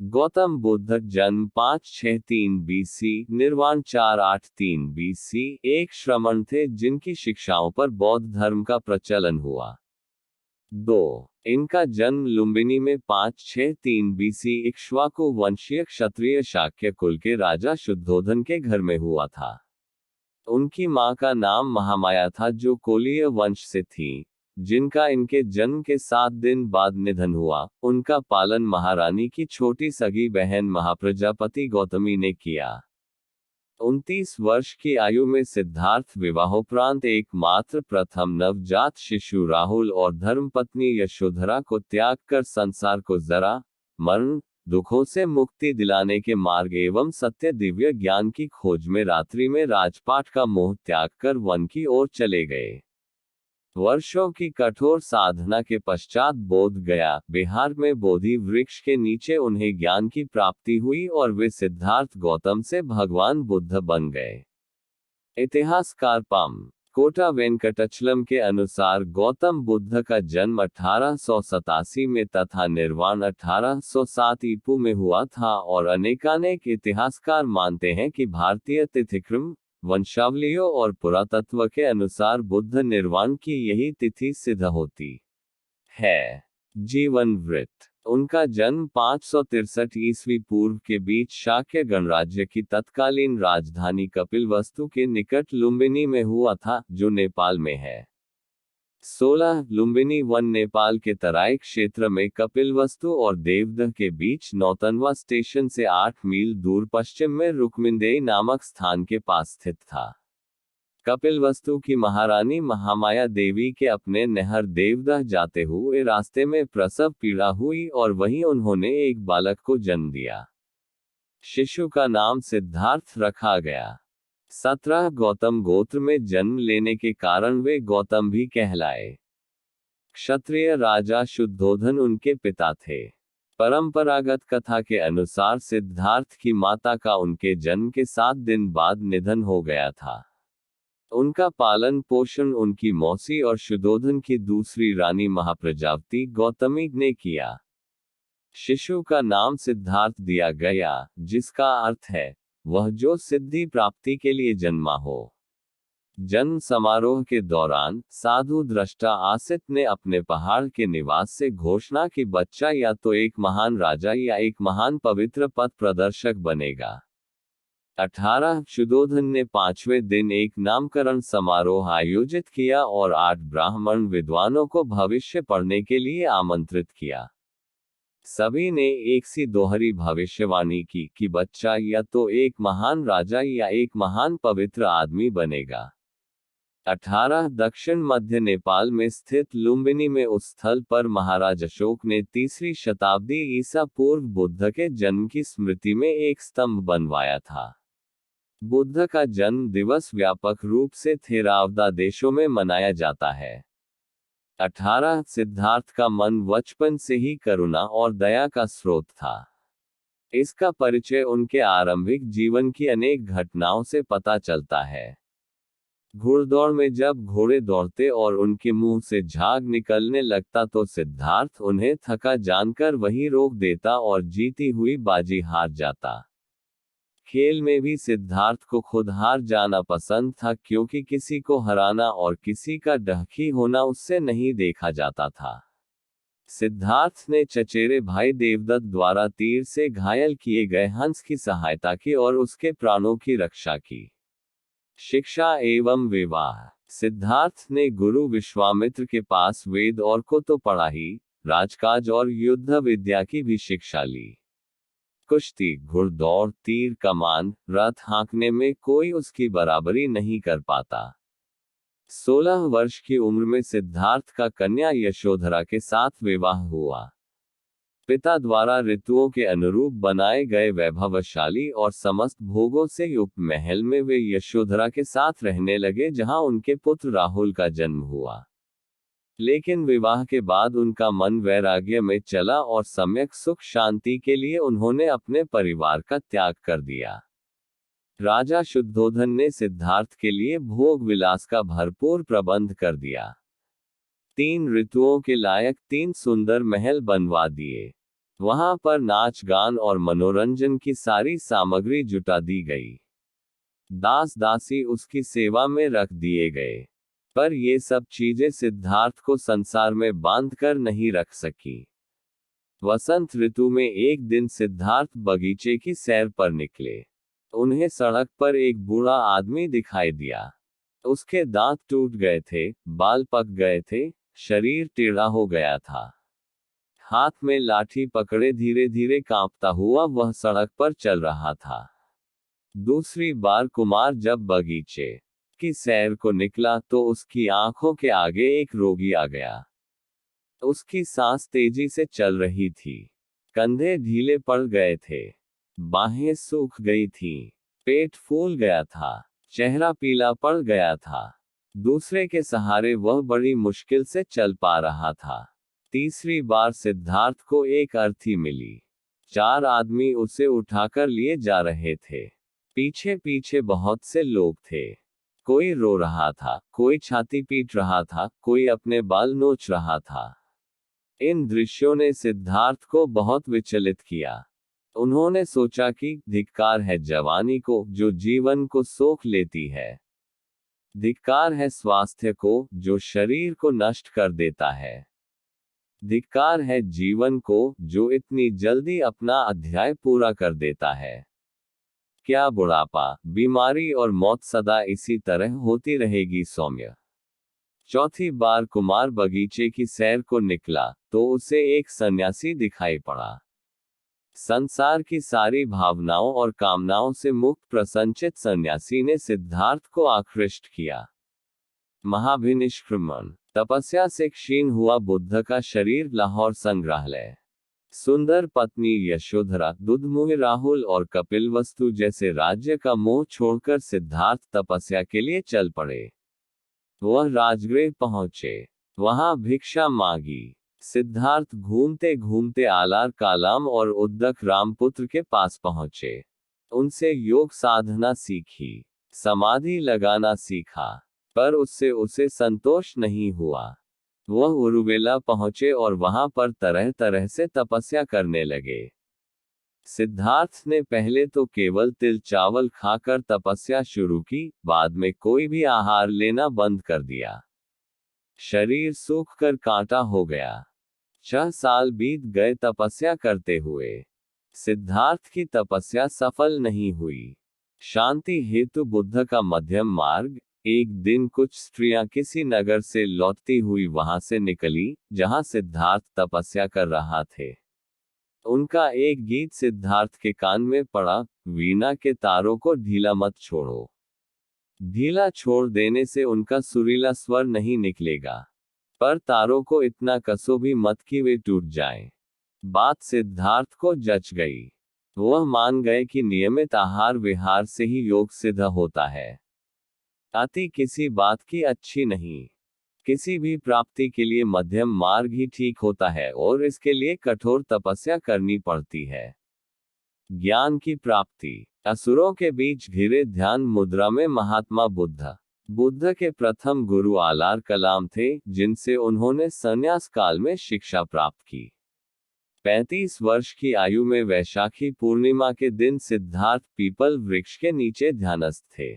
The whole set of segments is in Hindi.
गौतम बुद्ध जन्म 563 बीसी, निर्वाण 483 बीसी, एक श्रमण थे जिनकी शिक्षाओं पर बौद्ध धर्म का प्रचलन हुआ। 2. इनका जन्म लुम्बिनी में 563 बीसी इक्ष्वाकु वंशीय क्षत्रिय शाक्य कुल के राजा शुद्धोधन के घर में हुआ था। उनकी मां का नाम महामाया था जो कोलीय वंश से थीं, जिनका इनके जन्म के 7 दिन बाद निधन हुआ। उनका पालन महारानी की छोटी सगी बहन महाप्रजापति गौतमी ने किया। 29 वर्ष की आयु में सिद्धार्थ विवाहोपरांत एकमात्र प्रथम नवजात शिशु राहुल और धर्मपत्नी यशोधरा को त्याग कर संसार को जरा, मरण, दुखों से मुक्ति दिलाने के मार्ग एवं सत्य दिव्य ज्ञान की खोज में रात्रि में राजपाट का मोह त्याग कर वन की ओर चले गए। वर्षों की कठोर साधना के पश्चात बोध गया, बिहार में बोधि वृक्ष के नीचे उन्हें ज्ञान की प्राप्ति हुई और वे सिद्धार्थ गौतम से भगवान बुद्ध बन गए। इतिहासकार पम. कोटा वेंकटचलम के अनुसार गौतम बुद्ध का जन्म 1887 में तथा निर्वाण 1807 ईपू में हुआ था और अनेकानेक इतिहासकार मानते हैं कि भारतीय तिथिक्रम, वंशावलियों और पुरातत्व के अनुसार बुद्ध निर्वाण की यही तिथि सिद्ध होती है। जीवन वृत्त। उनका जन्म 563 ईस्वी पूर्व के बीच शाक्य गणराज्य की तत्कालीन राजधानी कपिलवस्तु के निकट लुम्बिनी में हुआ था, जो नेपाल में है। 16 लुम्बिनी वन नेपाल के तराई क्षेत्र में कपिलवस्तु और देवदह के बीच नौतनवा स्टेशन से 8 मील दूर पश्चिम में रुक्मिंदेई नामक स्थान के पास स्थित था। कपिलवस्तु की महारानी महामाया देवी के अपने नहर देवदह जाते हुए रास्ते में प्रसव पीड़ा हुई और वहीं उन्होंने एक बालक को जन्म दिया। शिशु का नाम सिद्धार्थ रखा गया। 17 गौतम गोत्र में जन्म लेने के कारण वे गौतम भी कहलाए। क्षत्रिय राजा शुद्धोधन उनके पिता थे। परंपरागत कथा के अनुसार सिद्धार्थ की माता का उनके जन्म के 7 दिन बाद निधन हो गया था। उनका पालन पोषण उनकी मौसी और शुद्धोधन की दूसरी रानी महाप्रजापति गौतमी ने किया। शिशु का नाम सिद्धार्थ दिया गया, जिसका अर्थ है वह जो सिद्धि प्राप्ति के लिए जन्मा हो। जन्म समारोह के दौरान साधु दृष्टा आसित ने अपने पहाड़ के निवास से घोषणा की बच्चा या तो एक महान राजा या एक महान पवित्र पथ प्रदर्शक बनेगा। 18 शुद्धोधन ने 5वें दिन एक नामकरण समारोह आयोजित किया और 8 ब्राह्मण विद्वानों को भविष्य पढ़ने के लिए आमंत्रित किया। सभी ने एक सी दोहरी भविष्यवाणी की कि बच्चा या तो एक महान राजा या एक महान पवित्र आदमी बनेगा। 18 दक्षिण मध्य नेपाल में स्थित लुम्बिनी में उस स्थल पर महाराज अशोक ने 3री शताब्दी ईसा पूर्व बुद्ध के जन्म की स्मृति में एक स्तंभ बनवाया था। बुद्ध का जन्म दिवस व्यापक रूप से थेरावदा देशों में मनाया जाता है। 18 सिद्धार्थ का मन बचपन से ही करुणा और दया का स्रोत था। इसका परिचय उनके आरंभिक जीवन की अनेक घटनाओं से पता चलता है। घुड़दौड़ में जब घोड़े दौड़ते और उनके मुंह से झाग निकलने लगता तो सिद्धार्थ उन्हें थका जानकर वहीं रोक देता और जीती हुई बाजी हार जाता। खेल में भी सिद्धार्थ को खुद हार जाना पसंद था, क्योंकि किसी को हराना और किसी का डहकी होना उससे नहीं देखा जाता था। सिद्धार्थ ने चचेरे भाई देवदत्त द्वारा तीर से घायल किए गए हंस की सहायता की और उसके प्राणों की रक्षा की। शिक्षा एवं विवाह। सिद्धार्थ ने गुरु विश्वामित्र के पास वेद और को तो पढ़ा ही, राजकाज और युद्ध विद्या की भी शिक्षा ली। कुश्ती, घुड़दौड़, तीर कमान, रथ हाँकने में कोई उसकी बराबरी नहीं कर पाता। 16 वर्ष की उम्र में सिद्धार्थ का कन्या यशोधरा के साथ विवाह हुआ। पिता द्वारा ऋतुओं के अनुरूप बनाए गए वैभवशाली और समस्त भोगों से युक्त महल में वे यशोधरा के साथ रहने लगे, जहां उनके पुत्र राहुल का जन्म हुआ। लेकिन विवाह के बाद उनका मन वैराग्य में चला और सम्यक सुख शांति के लिए उन्होंने अपने परिवार का त्याग कर दिया। राजा शुद्धोधन ने सिद्धार्थ के लिए भोग विलास का भरपूर प्रबंध कर दिया। 3 ऋतुओं के लायक 3 सुंदर महल बनवा दिए। वहां पर नाच गान और मनोरंजन की सारी सामग्री जुटा दी गई। दास दासी उसकी सेवा में रख दिए गए। पर ये सब चीजें सिद्धार्थ को संसार में बांध कर नहीं रख सकी। वसंत ऋतु में एक दिन सिद्धार्थ बगीचे की सैर पर निकले। उन्हें सड़क पर एक बूढ़ा आदमी दिखाई दिया। उसके दांत टूट गए थे, बाल पक गए थे, शरीर टेढ़ा हो गया था। हाथ में लाठी पकड़े धीरे धीरे कांपता हुआ वह सड़क पर चल रहा था। दूसरी बार कुमार जब बगीचे की सैर को निकला तो उसकी आंखों के आगे एक रोगी आ गया। उसकी सांस तेजी से चल रही थी, कंधे ढीले पड़ गए थे, बाहें सूख गई थीं, पेट फूल गया था, चेहरा पीला पड़ गया था। दूसरे के सहारे वह बड़ी मुश्किल से चल पा रहा था। तीसरी बार सिद्धार्थ को एक अर्थी मिली। 4 आदमी उसे उठाकर लिए जा रहे थे। पीछे पीछे बहुत से लोग थे। कोई रो रहा था, कोई छाती पीट रहा था, कोई अपने बाल नोच रहा था। इन दृश्यों ने सिद्धार्थ को बहुत विचलित किया। उन्होंने सोचा कि धिक्कार है जवानी को जो जीवन को सोख लेती है। धिक्कार है स्वास्थ्य को जो शरीर को नष्ट कर देता है। धिक्कार है जीवन को जो इतनी जल्दी अपना अध्याय पूरा कर देता है। क्या बुढ़ापा, बीमारी और मौत सदा इसी तरह होती रहेगी सौम्य? चौथी बार कुमार बगीचे की सैर को निकला तो उसे एक सन्यासी दिखाई पड़ा। संसार की सारी भावनाओं और कामनाओं से मुक्त प्रसन्नचित सन्यासी ने सिद्धार्थ को आकृष्ट किया। महाभिनिष्क्रमण तपस्या से क्षीण हुआ बुद्ध का शरीर लाहौर संग्रहालय। सुंदर पत्नी यशोधरा, दुधमुह राहुल और कपिलवस्तु जैसे राज्य का मोह छोड़कर सिद्धार्थ तपस्या के लिए चल पड़े। वह राजगृह पहुंचे, वहां भिक्षा मांगी। सिद्धार्थ घूमते घूमते आलार कालाम और उद्दक रामपुत्र के पास पहुंचे। उनसे योग साधना सीखी, समाधि लगाना सीखा, पर उससे उसे संतोष नहीं हुआ। वह उरुवेला पहुंचे और वहां पर तरह तरह से तपस्या करने लगे। सिद्धार्थ ने पहले तो केवल तिल चावल खाकर तपस्या शुरू की, बाद में कोई भी आहार लेना बंद कर दिया। शरीर सूख कर कांटा हो गया। 6 साल बीत गए तपस्या करते हुए। सिद्धार्थ की तपस्या सफल नहीं हुई। शांति हेतु बुद्ध का मध्यम मार्ग। एक दिन कुछ स्त्रियां किसी नगर से लौटती हुई वहां से निकली जहां सिद्धार्थ तपस्या कर रहा थे। उनका एक गीत सिद्धार्थ के कान में पड़ा, वीणा के तारों को ढीला मत छोड़ो। ढीला छोड़ देने से उनका सुरीला स्वर नहीं निकलेगा, पर तारों को इतना कसो भी मत कि वे टूट जाएं। बात सिद्धार्थ को जच गई। वह मान गए कि नियमित आहार विहार से ही योग सिद्ध होता है। अति किसी बात की अच्छी नहीं। किसी भी प्राप्ति के लिए मध्यम मार्ग ही ठीक होता है और इसके लिए कठोर तपस्या करनी पड़ती है। ज्ञान की प्राप्ति। असुरों के बीच घिरे ध्यान मुद्रा में महात्मा बुद्ध के प्रथम गुरु आलार कलाम थे, जिनसे उन्होंने संन्यास काल में शिक्षा प्राप्त की। 35 वर्ष की आयु में वैशाखी पूर्णिमा के दिन सिद्धार्थ पीपल वृक्ष के नीचे ध्यानस्थ थे।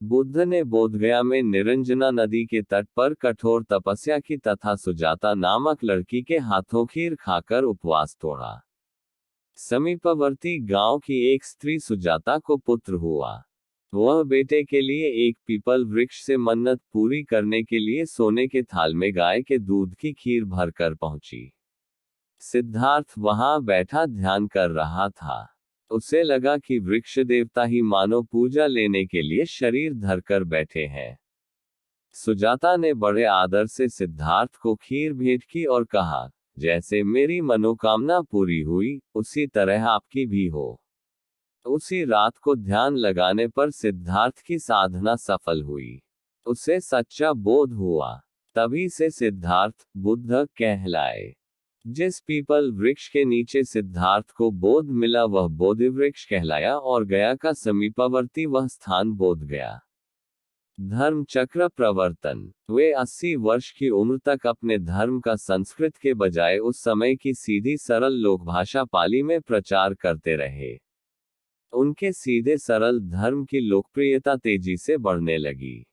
बुद्ध ने बोधगया में निरंजना नदी के तट पर कठोर तपस्या की तथा सुजाता नामक लड़की के हाथों खीर खाकर उपवास तोड़ा। समीपवर्ती गांव की एक स्त्री सुजाता को पुत्र हुआ। वह बेटे के लिए एक पीपल वृक्ष से मन्नत पूरी करने के लिए सोने के थाल में गाय के दूध की खीर भरकर पहुंची। सिद्धार्थ वहां बैठा ध्यान कर रहा था। उसे लगा कि वृक्ष देवता ही मानो पूजा लेने के लिए शरीर धरकर बैठे हैं। सुजाता ने बड़े आदर से सिद्धार्थ को खीर भेंट की और कहा, जैसे मेरी मनोकामना पूरी हुई, उसी तरह आपकी भी हो। उसी रात को ध्यान लगाने पर सिद्धार्थ की साधना सफल हुई। उसे सच्चा बोध हुआ। तभी से सिद्धार्थ बुद्ध कहलाए। जिस पीपल वृक्ष के नीचे सिद्धार्थ को बोध मिला वह बोधि वृक्ष कहलाया और गया का समीपवर्ती वह स्थान बोध गया। धर्म चक्र प्रवर्तन। वे 80 वर्ष की उम्र तक अपने धर्म का संस्कृत के बजाय उस समय की सीधी सरल लोकभाषा पाली में प्रचार करते रहे। उनके सीधे सरल धर्म की लोकप्रियता तेजी से बढ़ने लगी।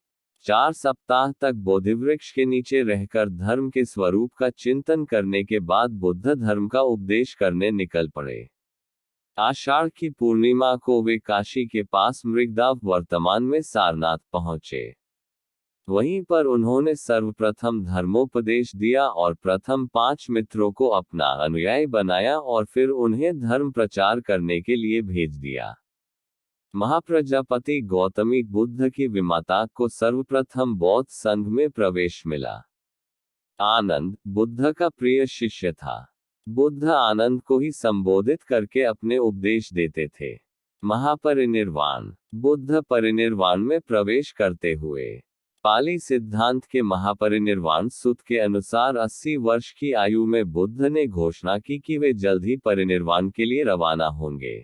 4 सप्ताह तक बोधिवृक्ष के नीचे रहकर धर्म के स्वरूप का चिंतन करने के बाद बुद्ध धर्म का उपदेश करने निकल पड़े। आषाढ़ की पूर्णिमा को वे काशी के पास मृगदाव वर्तमान में सारनाथ पहुंचे। वहीं पर उन्होंने सर्वप्रथम धर्मोपदेश दिया और प्रथम 5 मित्रों को अपना अनुयायी बनाया और फिर उन्हें धर्म प्रचार करने के लिए भेज दिया। महाप्रजापति गौतमी बुद्ध की विमाता को सर्वप्रथम बौद्ध संघ में प्रवेश मिला। आनंद बुद्ध का प्रिय शिष्य था। बुद्ध आनंद को ही संबोधित करके अपने उपदेश देते थे। महापरिनिर्वाण। बुद्ध परिनिर्वाण में प्रवेश करते हुए पाली सिद्धांत के महापरिनिर्वाण सूत्र के अनुसार 80 वर्ष की आयु में बुद्ध ने घोषणा की कि वे जल्द ही परिनिर्वाण के लिए रवाना होंगे।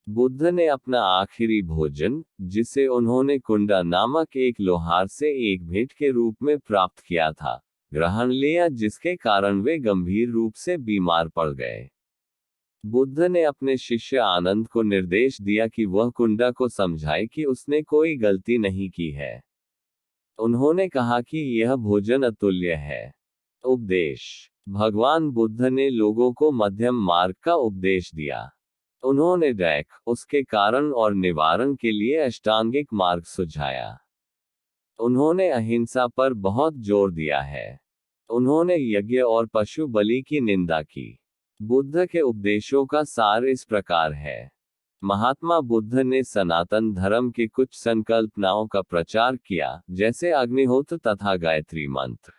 बुद्ध ने अपना आखिरी भोजन, जिसे उन्होंने कुंडा नामक एक लोहार से एक भेंट के रूप में प्राप्त किया था, ग्रहण लिया, जिसके कारण वे गंभीर रूप से बीमार पड़ गए। बुद्ध ने अपने शिष्य आनंद को निर्देश दिया कि वह कुंडा को समझाए कि उसने कोई गलती नहीं की है। उन्होंने कहा कि यह भोजन अतुल्य है। उपदेश। भगवान बुद्ध ने लोगों को मध्यम मार्ग का उपदेश दिया। उन्होंने दैक, उसके कारण और निवारण के लिए अष्टांगिक मार्ग सुझाया। उन्होंने अहिंसा पर बहुत जोर दिया है। उन्होंने यज्ञ और पशु बलि की निंदा की। बुद्ध के उपदेशों का सार इस प्रकार है। महात्मा बुद्ध ने सनातन धर्म के कुछ संकल्पनाओं का प्रचार किया, जैसे अग्निहोत्र तथा गायत्री मंत्र,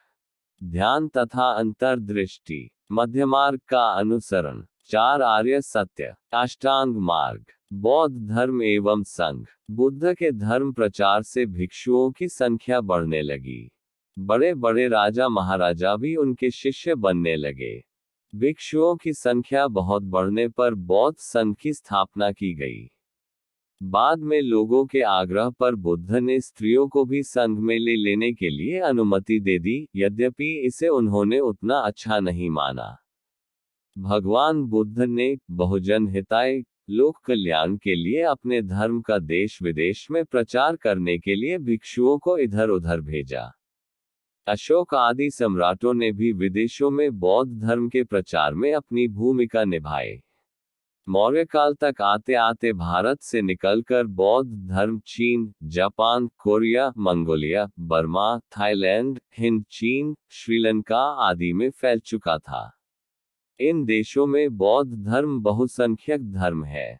ध्यान तथा अंतर्दृष्टि, मध्यमार्ग का अनुसरण, 4 आर्य सत्य, अष्टांग मार्ग, बौद्ध धर्म एवं संघ। बुद्ध के धर्म प्रचार से भिक्षुओं की संख्या बढ़ने लगी। बड़े बड़े राजा महाराजा भी उनके शिष्य बनने लगे। भिक्षुओं की संख्या बहुत बढ़ने पर बौद्ध संघ की स्थापना की गई। बाद में लोगों के आग्रह पर बुद्ध ने स्त्रियों को भी संघ में ले लेने के लिए अनुमति दे दी, यद्यपि इसे उन्होंने उतना अच्छा नहीं माना। भगवान बुद्ध ने बहुजन हिताय, लोक कल्याण के लिए अपने धर्म का देश विदेश में प्रचार करने के लिए भिक्षुओं को इधर उधर भेजा। अशोक आदि सम्राटों ने भी विदेशों में बौद्ध धर्म के प्रचार में अपनी भूमिका निभाई। मौर्य काल तक आते आते भारत से निकलकर बौद्ध धर्म चीन, Japan, Korea, Mongolia, Burma, Thailand, Hind, चीन, श्रीलंका आदि में फैल चुका था। इन देशों में बौद्ध धर्म बहुसंख्यक धर्म है।